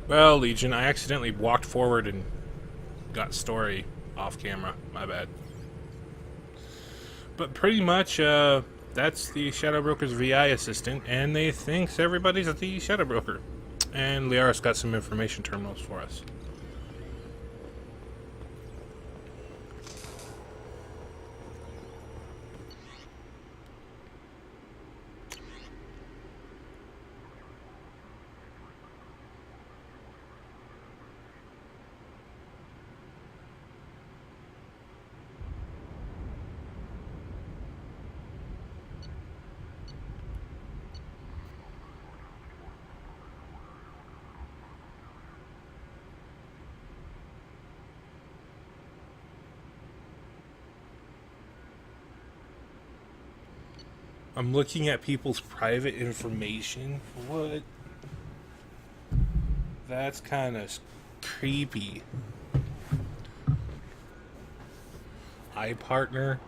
Well, Legion, I accidentally walked forward and got story off camera. My bad. But pretty much, that's the Shadow Broker's VI assistant, and they thinks everybody's the Shadow Broker. And Liara's got some information terminals for us. I'm looking at people's private information. What? That's kind of creepy. iPartner.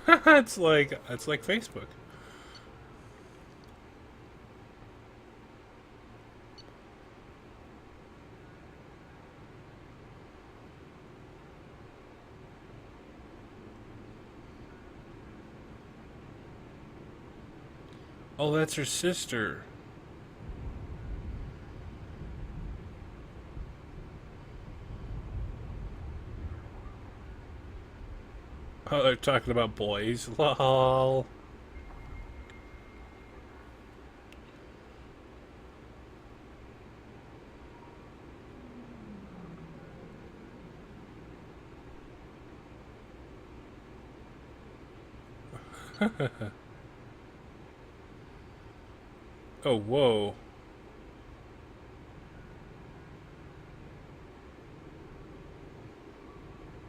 it's like Facebook. Oh, that's her sister. Oh, they're talking about boys. Lol. Oh, whoa.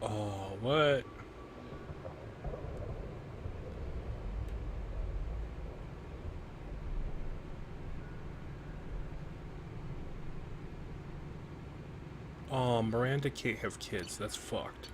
Oh, what? Oh, Miranda can't have kids. That's fucked.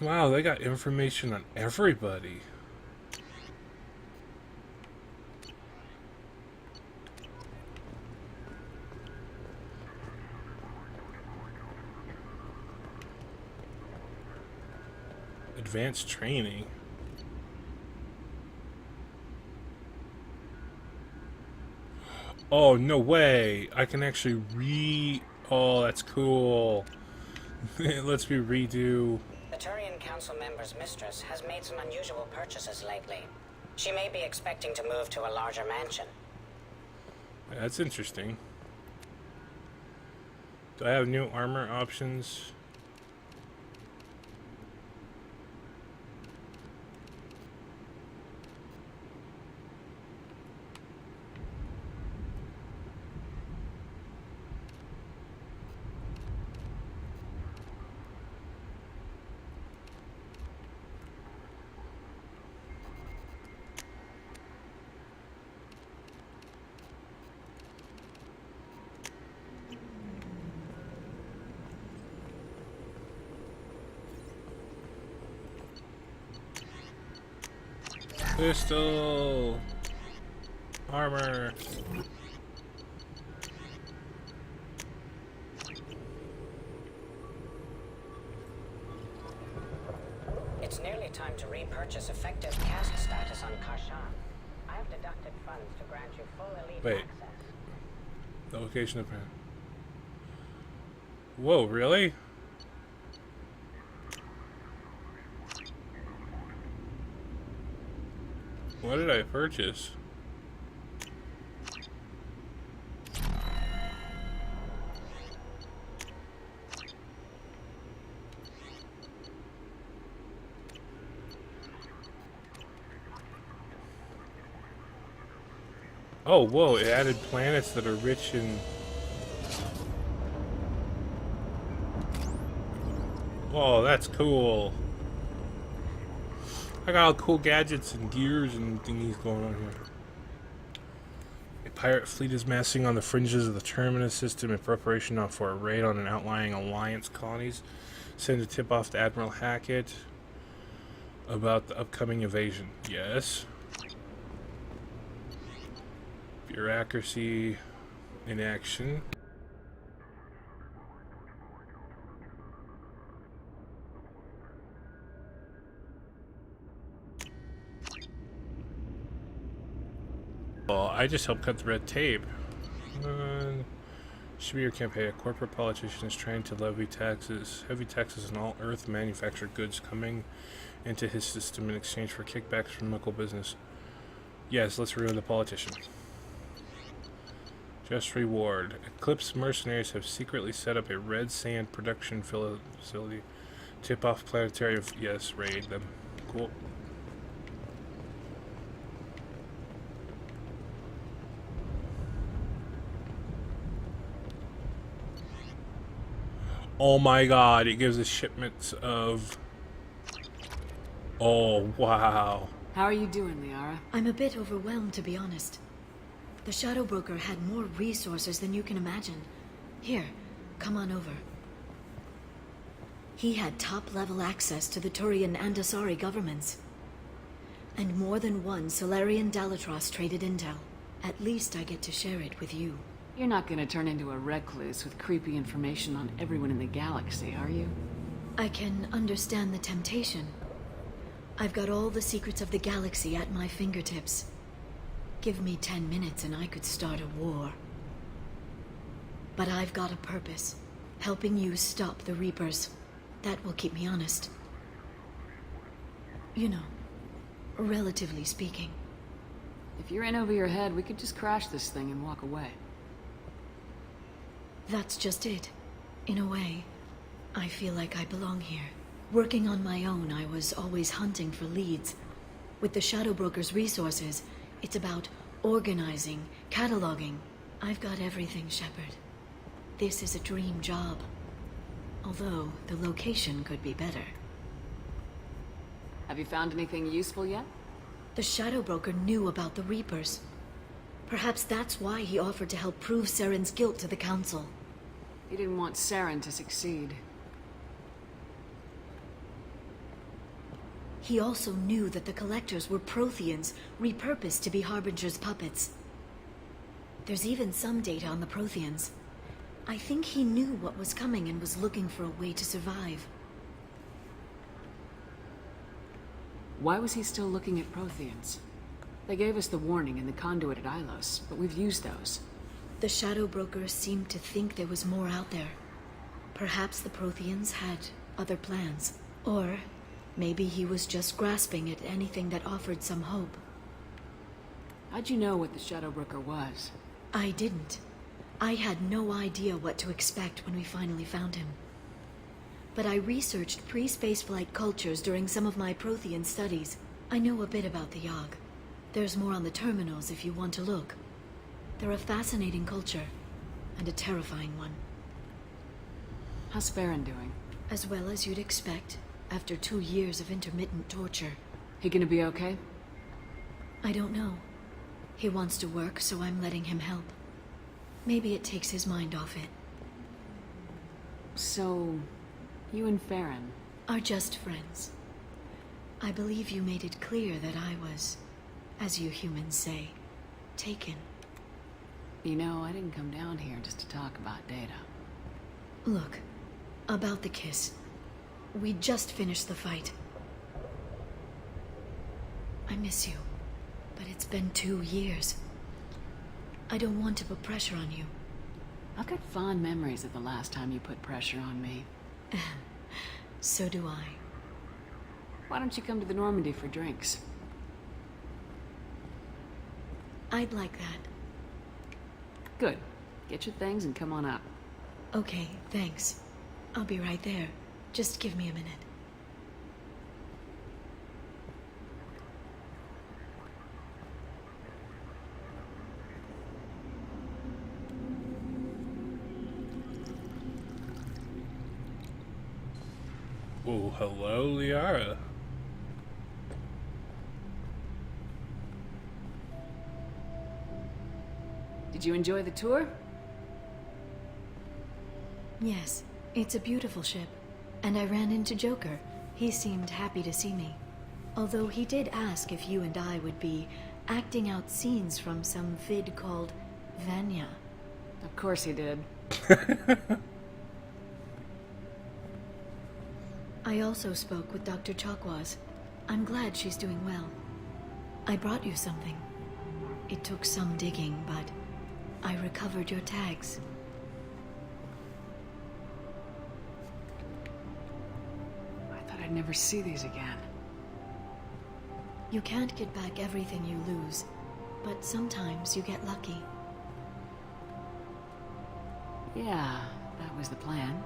Wow, they got information on everybody. Advanced training. Oh, no way. I can actually Oh, that's cool. It lets me redo. The Turian Council member's mistress has made some unusual purchases lately. She may be expecting to move to a larger mansion. That's interesting. Do I have new armor options? Pistol! Armor! It's nearly time time to repurchase effective caste status on Karshan. I have deducted funds to grant you full elite Wait. access. The location of... Whoa, really? What did I purchase? Oh, whoa, it added planets that are rich in... Whoa, that's cool. I got all cool gadgets and gears and thingies going on here. A pirate fleet is massing on the fringes of the Terminus system in preparation for a raid on an outlying Alliance colonies. Send a tip off to Admiral Hackett about the upcoming invasion. Yes. Bureaucracy in action. Well, I just helped cut the red tape. Should be your campaign. A corporate politician is trying to levy taxes, heavy taxes on all Earth manufactured goods coming into his system in exchange for kickbacks from local business. Yes, let's ruin the politician. Just reward. Eclipse mercenaries have secretly set up a red sand production facility. Tip off planetary. Yes, raid them. Cool. Oh my god, it gives us shipments of... Oh, wow. How are you doing, Liara? I'm a bit overwhelmed, to be honest. The Shadow Broker had more resources than you can imagine. Here, come on over. He had top-level access to the Turian and Asari governments. And more than one Solarian Dalatros traded intel. At least I get to share it with you. You're not gonna turn into a recluse with creepy information on everyone in the galaxy, are you? I can understand the temptation. I've got all the secrets of the galaxy at my fingertips. Give me 10 minutes and I could start a war. But I've got a purpose. Helping you stop the Reapers. That will keep me honest. You know, relatively speaking. If you're in over your head, we could just crash this thing and walk away. That's just it. In a way, I feel like I belong here. Working on my own, I was always hunting for leads. With the Shadow Broker's resources, it's about organizing, cataloging. I've got everything, Shepard. This is a dream job. Although, the location could be better. Have you found anything useful yet? The Shadow Broker knew about the Reapers. Perhaps that's why he offered to help prove Saren's guilt to the Council. He didn't want Saren to succeed. He also knew that the Collectors were Protheans, repurposed to be Harbinger's puppets. There's even some data on the Protheans. I think he knew what was coming and was looking for a way to survive. Why was he still looking at Protheans? They gave us the warning in the conduit at Ilos, but we've used those. The Shadow Broker seemed to think there was more out there. Perhaps the Protheans had other plans. Or maybe he was just grasping at anything that offered some hope. How'd you know what the Shadow Broker was? I didn't. I had no idea what to expect when we finally found him. But I researched pre-spaceflight cultures during some of my Prothean studies. I know a bit about the Yogg. There's more on the terminals if you want to look. They're a fascinating culture, and a terrifying one. How's Farron doing? As well as you'd expect, after 2 years of intermittent torture. He gonna be okay? I don't know. He wants to work, so I'm letting him help. Maybe it takes his mind off it. So, you and Farron are just friends. I believe you made it clear that I was, as you humans say, taken. You know, I didn't come down here just to talk about data. Look, about the kiss. We just finished the fight. I miss you, but it's been 2 years. I don't want to put pressure on you. I've got fond memories of the last time you put pressure on me. So do I. Why don't you come to the Normandy for drinks? I'd like that. Good. Get your things and come on up. Okay, thanks. I'll be right there. Just give me a minute. Oh, hello, Liara. Did you enjoy the tour? Yes, it's a beautiful ship. And I ran into Joker. He seemed happy to see me. Although he did ask if you and I would be acting out scenes from some vid called Vanya. Of course he did. I also spoke with Dr. Chakwas. I'm glad she's doing well. I brought you something. It took some digging, but I recovered your tags. I thought I'd never see these again. You can't get back everything you lose, but sometimes you get lucky. Yeah, that was the plan.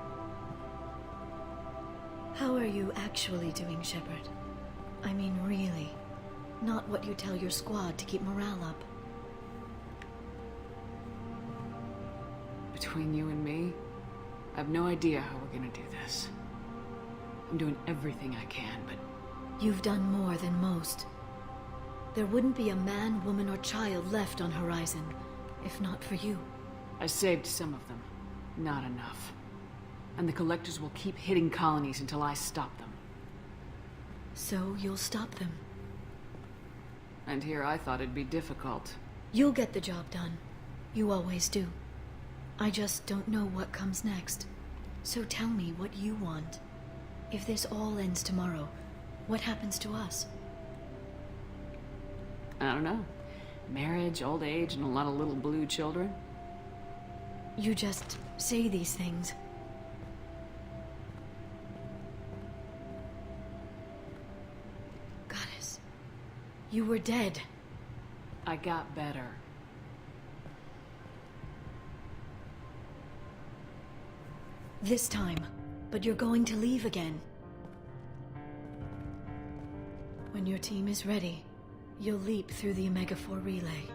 How are you actually doing, Shepard? I mean, really. Not what you tell your squad to keep morale up. Between you and me, I have no idea how we're gonna do this. I'm doing everything I can, but You've done more than most. There wouldn't be a man, woman, or child left on Horizon, if not for you. I saved some of them. Not enough. And the Collectors will keep hitting colonies until I stop them. So you'll stop them. And here I thought it'd be difficult. You'll get the job done. You always do. I just don't know what comes next. So tell me what you want. If this all ends tomorrow, what happens to us? I don't know. Marriage, old age, and a lot of little blue children. You just say these things. Goddess, you were dead. I got better. This time, but you're going to leave again. When your team is ready, you'll leap through the Omega-4 relay.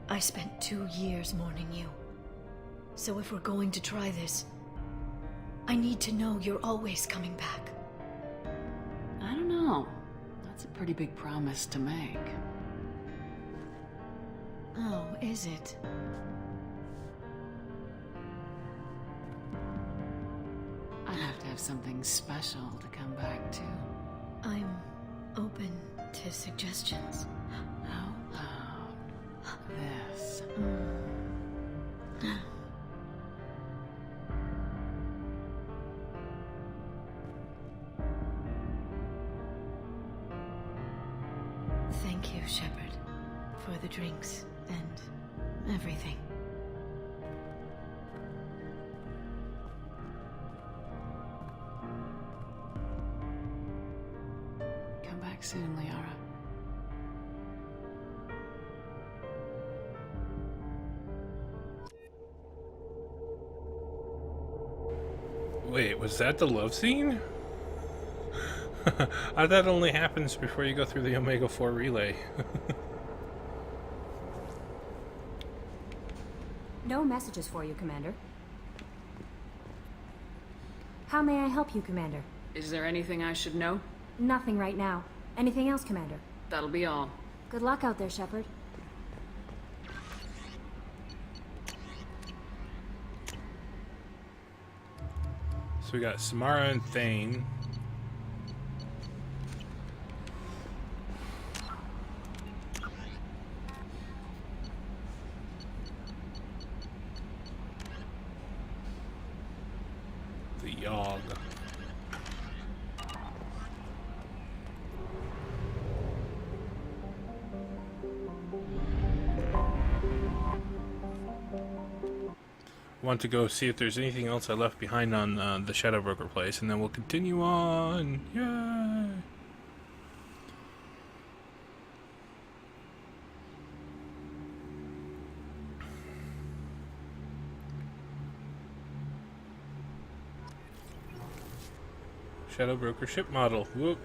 I spent 2 years mourning you. So if we're going to try this, I need to know you're always coming back. I don't know. That's a pretty big promise to make. Oh, is it? I'd have to have something special to come back to. I'm open to suggestions. How about this? Thank you, Shepard, for the drinks and everything. Come back soon, Liara. Wait, was that the love scene? I thought only happens before you go through the Omega-4 relay. No messages for you, Commander. How may I help you, Commander? Is there anything I should know? Nothing right now. Anything else, Commander? That'll be all. Good luck out there, Shepard. So we got Samara and Thane. Yog. Want to go see if there's anything else I left behind on the Shadow Broker place, and then we'll continue on. Yay! Shadow Broker ship model. Whoop.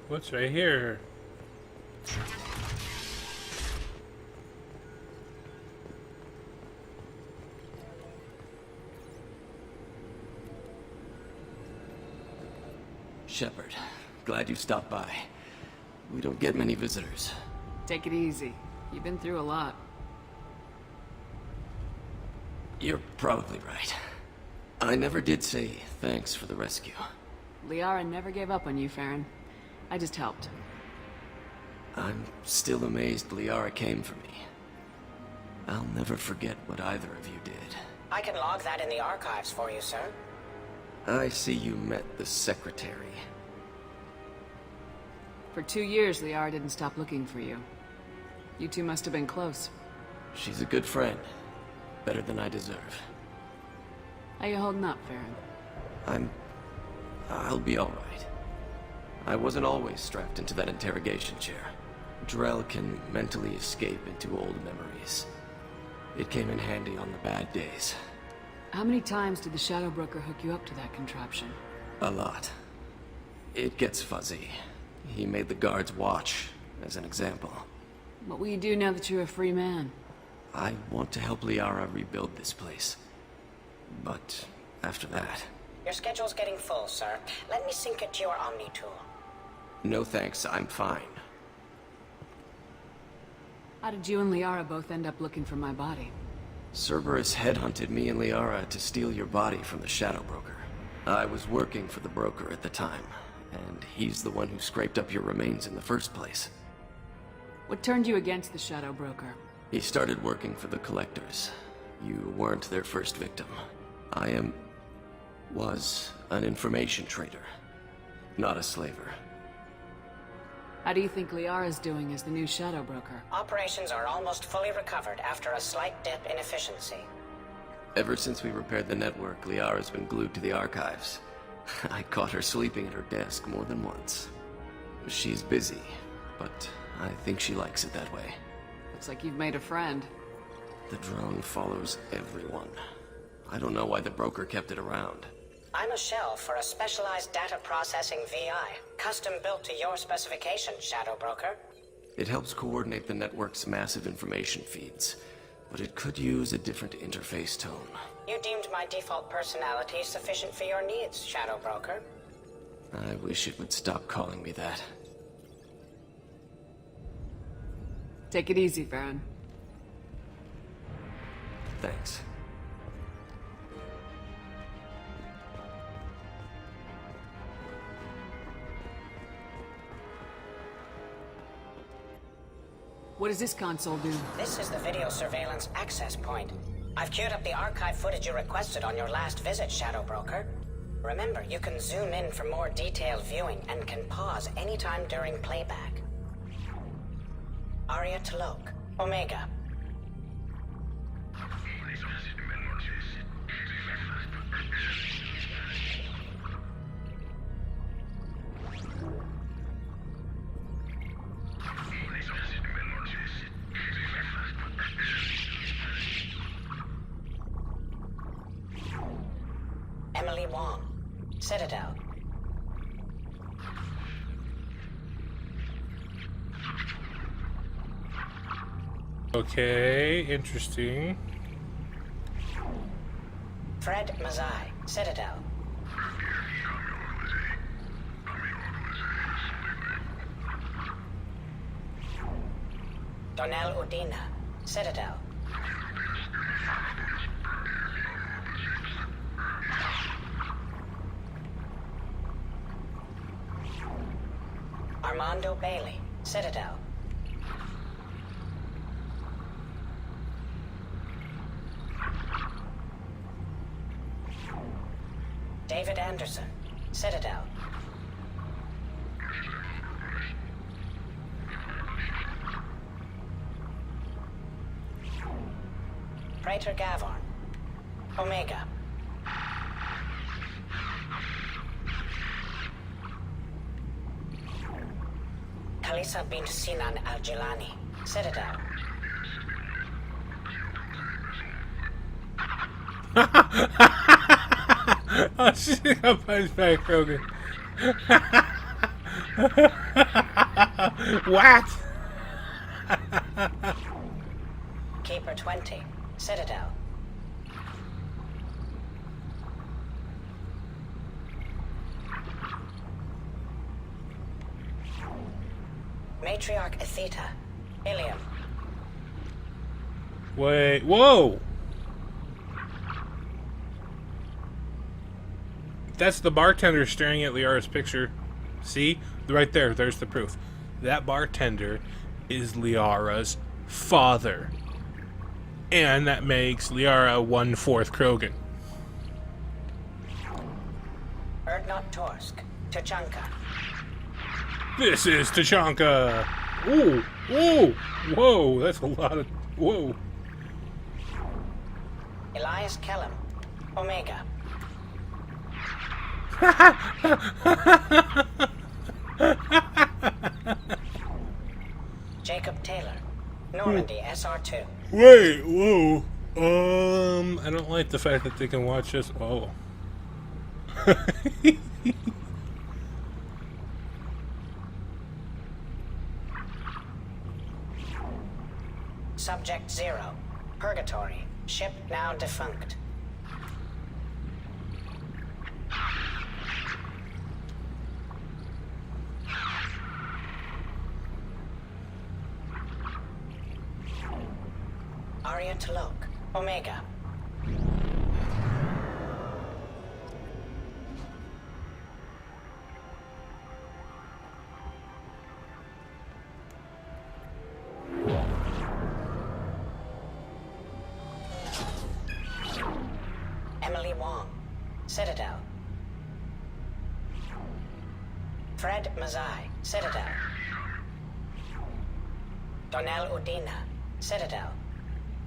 What's right here? Shepard, glad you stopped by. We don't get many visitors. Take it easy. You've been through a lot. You're probably right. I never did say thanks for the rescue. Liara never gave up on you, Farron. I just helped. I'm still amazed Liara came for me. I'll never forget what either of you did. I can log that in the archives for you, sir. I see you met the secretary. For 2 years, Liara didn't stop looking for you. You two must have been close. She's a good friend. Better than I deserve. How you holding up, Farron? I'll be alright. I wasn't always strapped into that interrogation chair. Drell can mentally escape into old memories. It came in handy on the bad days. How many times did the Shadow Broker hook you up to that contraption? A lot. It gets fuzzy. He made the guards watch, as an example. What will you do now that you're a free man? I want to help Liara rebuild this place. But after that... Your schedule's getting full, sir. Let me sync it to your Omni tool. No thanks, I'm fine. How did you and Liara both end up looking for my body? Cerberus headhunted me and Liara to steal your body from the Shadow Broker. I was working for the broker at the time, and he's the one who scraped up your remains in the first place. What turned you against the Shadow Broker? He started working for the Collectors. You weren't their first victim. Was an information trader, not a slaver. How do you think Liara's doing as the new Shadow Broker? Operations are almost fully recovered after a slight dip in efficiency. Ever since we repaired the network, Liara's been glued to the archives. I caught her sleeping at her desk more than once. She's busy, but I think she likes it that way. Looks like you've made a friend. The drone follows everyone. I don't know why the broker kept it around. I'm a shell for a specialized data processing VI, custom built to your specifications, Shadow Broker. It helps coordinate the network's massive information feeds, but it could use a different interface tone. You deemed my default personality sufficient for your needs, Shadow Broker. I wish it would stop calling me that. Take it easy, Farron. Thanks. What does this console do? This is the video surveillance access point. I've queued up the archive footage you requested on your last visit, Shadow Broker. Remember, you can zoom in for more detailed viewing and can pause anytime during playback. Aria Talok, Omega. Emily Wong, Citadel. Okay, interesting. Fred Mazai, Citadel. Donnell Udina, Citadel. Armando Bailey, Citadel. David Anderson, Citadel. Praetor Gavorn, Omega. Khalisa bint Sinan al-Jilani, Citadel. Oh shit, I punched back Krogan. What? Keeper 20, Citadel. Matriarch Atheta, Ilium. Wait, whoa! That's the bartender staring at Liara's picture. See? Right there, there's the proof. That bartender is Liara's father. And that makes Liara 1/4 Krogan. Erdnot Torsk, Tachanka. This is Tachanka! Ooh! Whoa! Whoa! That's a lot of... Whoa! Elias Kellum, Omega. Jacob Taylor, Normandy SR2. Wait, whoa. I don't like the fact that they can watch us. Oh. Subject 0, Purgatory, ship now defunct. Arya T'Loak, Omega. Emily Wong, Citadel. Fred Mazai, Citadel. Donnell Udina, Citadel.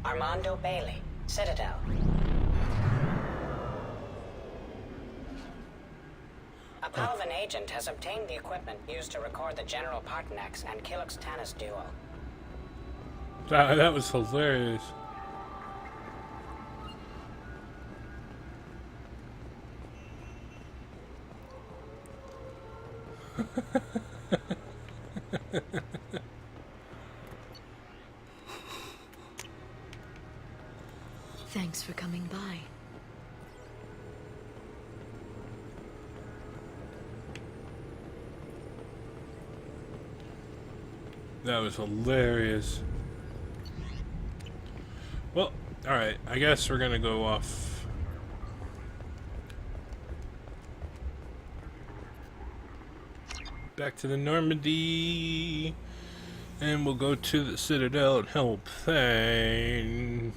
Armando Bailey, Citadel. A Palvan agent has obtained the equipment used to record the General Partonax and Kilix Tanis duo. That was hilarious. Thanks for coming by. That was hilarious. Well, alright. I guess we're gonna go off. Back to the Normandy. And we'll go to the Citadel and help Thane.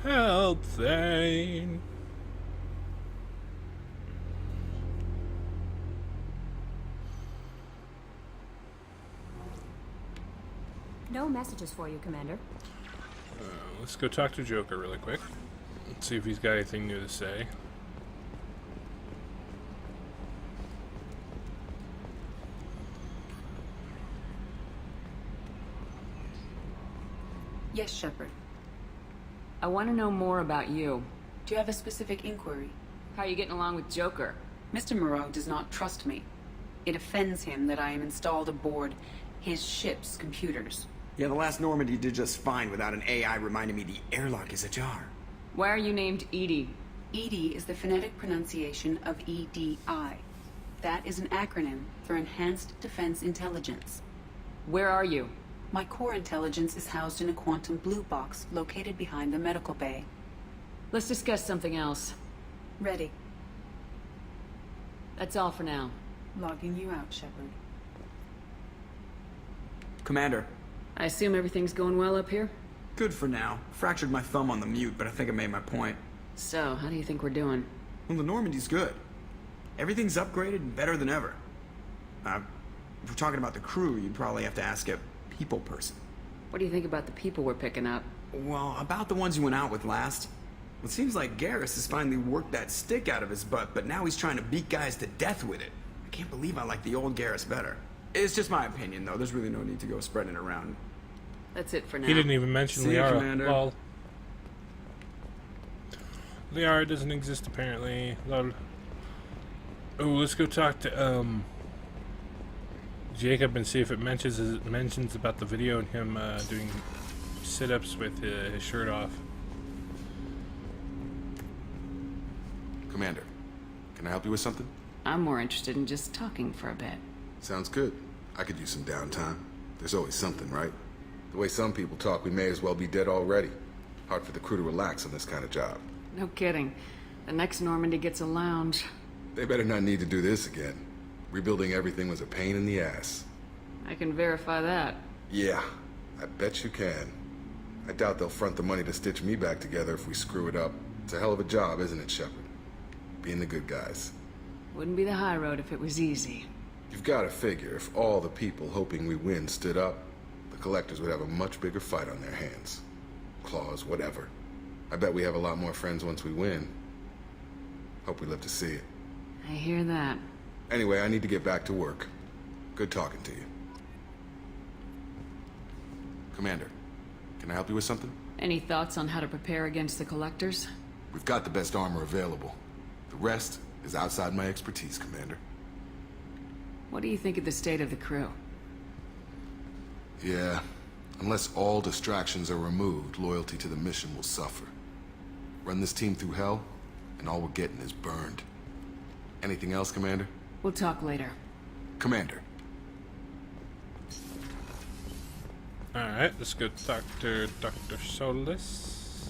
Help Thane. No messages for you, Commander. Let's go talk to Joker really quick. Let's see if he's got anything new to say. Yes, Shepard. I want to know more about you. Do you have a specific inquiry? How are you getting along with Joker? Mr. Moreau does not trust me. It offends him that I am installed aboard his ship's computers. Yeah, the last Normandy did just fine without an AI reminding me the airlock is ajar. Why are you named Edie? EDI is the phonetic pronunciation of EDI. That is an acronym for Enhanced Defense Intelligence. Where are you? My core intelligence is housed in a quantum blue box located behind the medical bay. Let's discuss something else. Ready. That's all for now. Logging you out, Shepard. Commander. I assume everything's going well up here? Good for now. Fractured my thumb on the mute, but I think I made my point. So, how do you think we're doing? Well, the Normandy's good. Everything's upgraded and better than ever. If we're talking about the crew, you'd probably have to ask a people person. What do you think about the people we're picking up? Well, about the ones you went out with last. It seems like Garrus has finally worked that stick out of his butt, but now he's trying to beat guys to death with it. I can't believe I like the old Garrus better. It's just my opinion, though. There's really no need to go spreading it around. That's it for now. He didn't even mention See you, Liara. Commander. Lol. Liara doesn't exist apparently. Lol. Oh, let's go talk to Jacob and see if it mentions about the video and him doing sit-ups with his shirt off. Commander, can I help you with something? I'm more interested in just talking for a bit. Sounds good. I could use some downtime. There's always something, right? The way some people talk, we may as well be dead already. Hard for the crew to relax on this kind of job. No kidding. The next Normandy gets a lounge. They better not need to do this again. Rebuilding everything was a pain in the ass. I can verify that. Yeah, I bet you can. I doubt they'll front the money to stitch me back together if we screw it up. It's a hell of a job, isn't it, Shepard? Being the good guys. Wouldn't be the high road if it was easy. You've got to figure if all the people hoping we win stood up, the collectors would have a much bigger fight on their hands. Claws, whatever. I bet we have a lot more friends once we win. Hope we live to see it. I hear that. Anyway, I need to get back to work. Good talking to you. Commander, can I help you with something? Any thoughts on how to prepare against the collectors? We've got the best armor available. The rest is outside my expertise, Commander. What do you think of the state of the crew? Yeah, unless all distractions are removed, loyalty to the mission will suffer. Run this team through hell, and all we're getting is burned. Anything else, Commander? We'll talk later. Commander. Alright, let's go talk to Dr. Solis.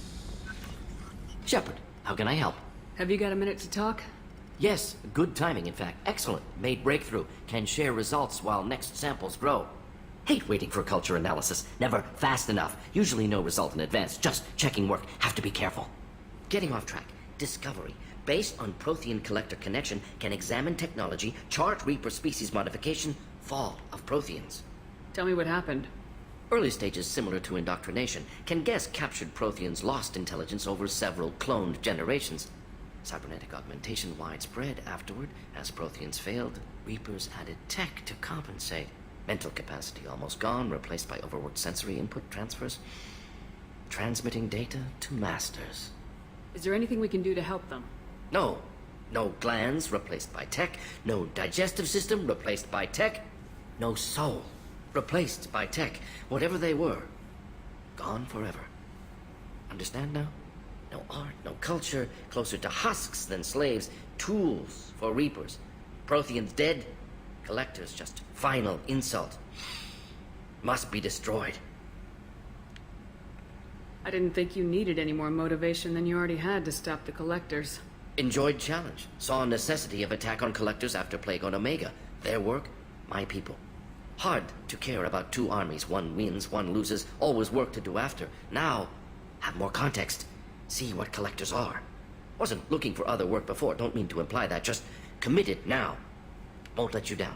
Shepard, how can I help? Have you got a minute to talk? Yes, good timing, in fact. Excellent. Made breakthrough. Can share results while next samples grow. Hate waiting for culture analysis. Never fast enough. Usually no result in advance. Just checking work. Have to be careful. Getting off track. Discovery. Based on Prothean collector connection, can examine technology, chart Reaper species modification, fall of Protheans. Tell me what happened. Early stages similar to indoctrination. Can guess captured Protheans lost intelligence over several cloned generations. Cybernetic augmentation widespread afterward. As Protheans failed, Reapers added tech to compensate. Mental capacity almost gone, replaced by overworked sensory input transfers. Transmitting data to masters. Is there anything we can do to help them? No. No glands replaced by tech. No digestive system replaced by tech. No soul replaced by tech. Whatever they were, gone forever. Understand now? No art, no culture, closer to husks than slaves, tools for Reapers. Protheans dead, collectors just final insult. Must be destroyed. I didn't think you needed any more motivation than you already had to stop the collectors. Enjoyed challenge. Saw necessity of attack on collectors after Plague on Omega. Their work, my people. Hard to care about two armies. One wins, one loses. Always work to do after. Now, have more context. See what collectors are. Wasn't looking for other work before. Don't mean to imply that. Just committed now. Won't let you down.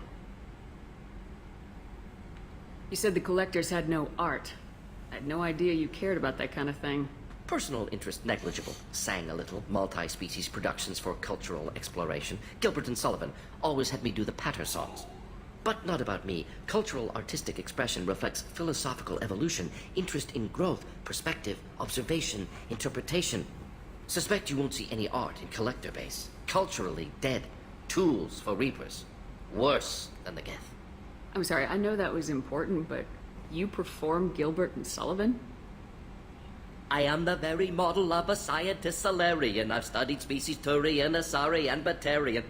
You said the collectors had no art. I had no idea you cared about that kind of thing. Personal interest negligible. Sang a little. Multi-species productions for cultural exploration. Gilbert and Sullivan always had me do the patter songs. But not about me. Cultural artistic expression reflects philosophical evolution, interest in growth, perspective, observation, interpretation. Suspect you won't see any art in collector base. Culturally dead. Tools for Reapers. Worse than the Geth. I'm sorry, I know that was important, but you perform Gilbert and Sullivan? I am the very model of a scientist Solarian. I've studied species Turian, Asari, and Batarian.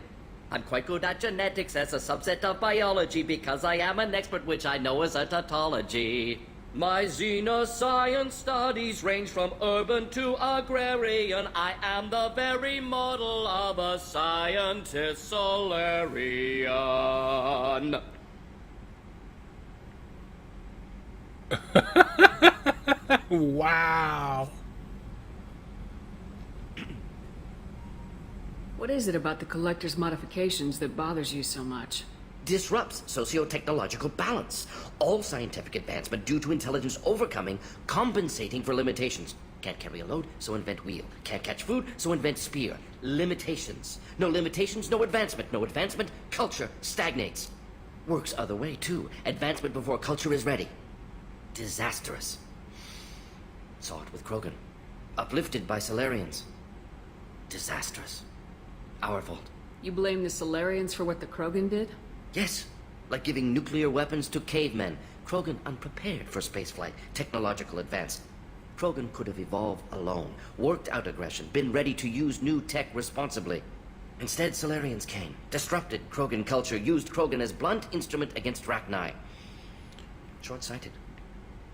I'm quite good at genetics as a subset of biology because I am an expert, which I know is a tautology. My xenoscience studies range from urban to agrarian. I am the very model of a scientist Solarian. Wow. What is it about the Collector's modifications that bothers you so much? Disrupts socio-technological balance. All scientific advancement due to intelligence overcoming, compensating for limitations. Can't carry a load, so invent wheel. Can't catch food, so invent spear. Limitations. No limitations, no advancement. No advancement, culture stagnates. Works other way, too. Advancement before culture is ready. Disastrous. Saw it with Krogan. Uplifted by Solarians. Disastrous. Our fault. You blame the Solarians for what the Krogan did? Yes, like giving nuclear weapons to cavemen. Krogan unprepared for spaceflight, technological advance. Krogan could have evolved alone, worked out aggression, been ready to use new tech responsibly. Instead, Solarians came, disrupted Krogan culture, used Krogan as blunt instrument against Rachni. Short-sighted.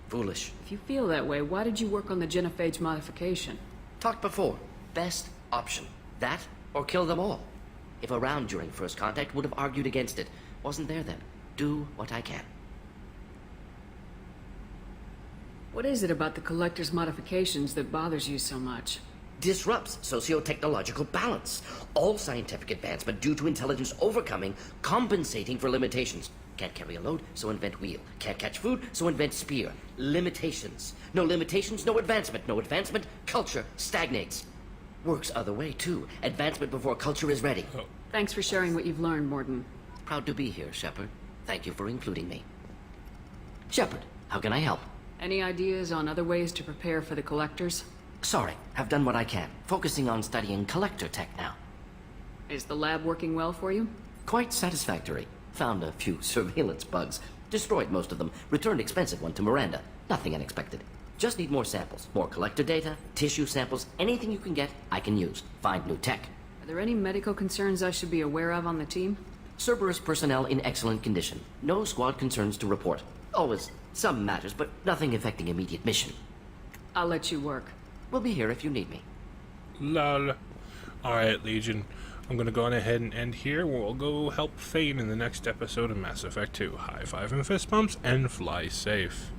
Foolish. If you feel that way, why did you work on the genophage modification? Talked before. Best option. That or kill them all. If around during first contact, would have argued against it. Wasn't there then. Do what I can. What is it about the Collector's modifications that bothers you so much? Disrupts socio-technological balance. All scientific advancement due to intelligence overcoming, compensating for limitations. Can't carry a load, so invent wheel. Can't catch food, so invent spear. Limitations. No limitations, no advancement. No advancement, culture stagnates. Works other way, too. Advancement before culture is ready. Thanks for sharing what you've learned, Morden. Proud to be here, Shepard. Thank you for including me. Shepard, how can I help? Any ideas on other ways to prepare for the Collectors? Sorry, have done what I can. Focusing on studying collector tech now. Is the lab working well for you? Quite satisfactory. Found a few surveillance bugs. Destroyed most of them. Returned expensive one to Miranda. Nothing unexpected. Just need more samples. More collector data, tissue samples, anything you can get, I can use. Find new tech. Are there any medical concerns I should be aware of on the team? Cerberus personnel in excellent condition. No squad concerns to report. Always some matters, but nothing affecting immediate mission. I'll let you work. We'll be here if you need me. Lol. Alright, Legion. I'm gonna go on ahead and end here. We'll go help Fane in the next episode of Mass Effect 2. High five and fist bumps, and fly safe.